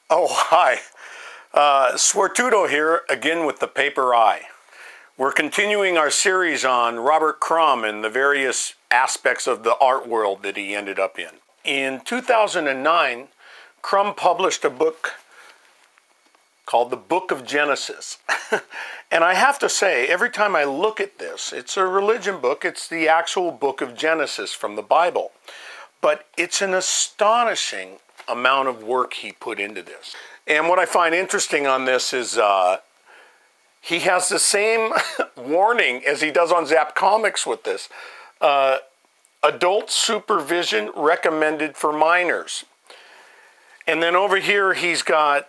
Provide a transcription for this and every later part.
Oh, hi. Swartudo here, again with the paper eye. We're continuing our series on Robert Crumb and the various aspects of the art world that he ended up in. In 2009, Crumb published a book called The Book of Genesis. And I have to say, every time I look at this, it's a religion book, it's the actual book of Genesis from the Bible. But it's an astonishing amount of work he put into this. And what I find interesting on this is he has the same warning as he does on Zap Comics with this. Adult supervision recommended for minors. And then over here he's got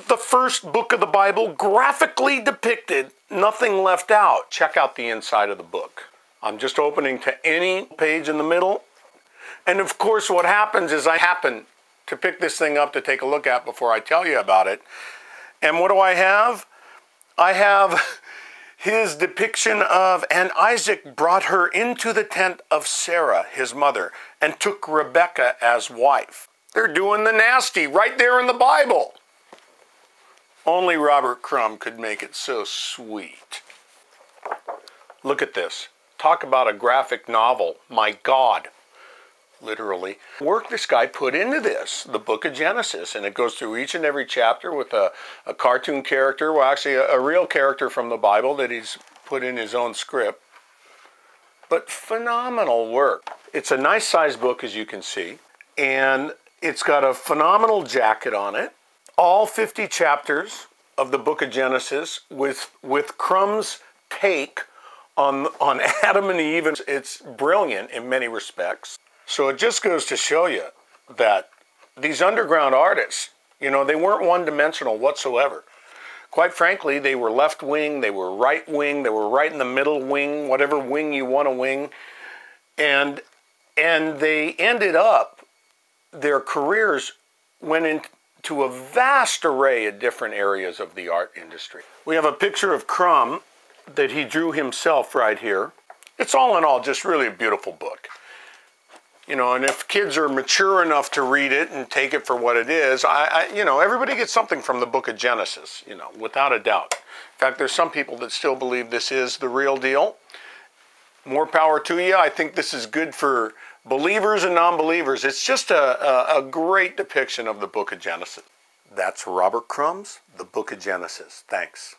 the first book of the Bible graphically depicted, nothing left out. Check out the inside of the book. I'm just opening to any page in the middle. And of course what happens is I happen to pick this thing up to take a look at before I tell you about it. And what do I have? I have his depiction of, and Isaac brought her into the tent of Sarah, his mother, and took Rebekah as wife. They're doing the nasty right there in the Bible. Only Robert Crumb could make it so sweet. Look at this. Talk about a graphic novel. My God. Literally. Work this guy put into this, the book of Genesis, and it goes through each and every chapter with a cartoon character, well actually a real character from the Bible that he's put in his own script. But phenomenal work. It's a nice sized book, as you can see, and it's got a phenomenal jacket on it. All 50 chapters of the book of Genesis with Crumb's take on Adam and Eve. It's brilliant in many respects. So it just goes to show you that these underground artists, you know, they weren't one-dimensional whatsoever. Quite frankly, they were left wing, they were right wing, they were right in the middle wing, whatever wing you want to wing. And they ended up, their careers went into a vast array of different areas of the art industry. We have a picture of Crumb that he drew himself right here. It's all in all just really a beautiful book. You know, and if kids are mature enough to read it and take it for what it is, you know, everybody gets something from the book of Genesis, you know, without a doubt. In fact, there's some people that still believe this is the real deal. More power to you. I think this is good for believers and non-believers. It's just a great depiction of the book of Genesis. That's Robert Crumb's The Book of Genesis. Thanks.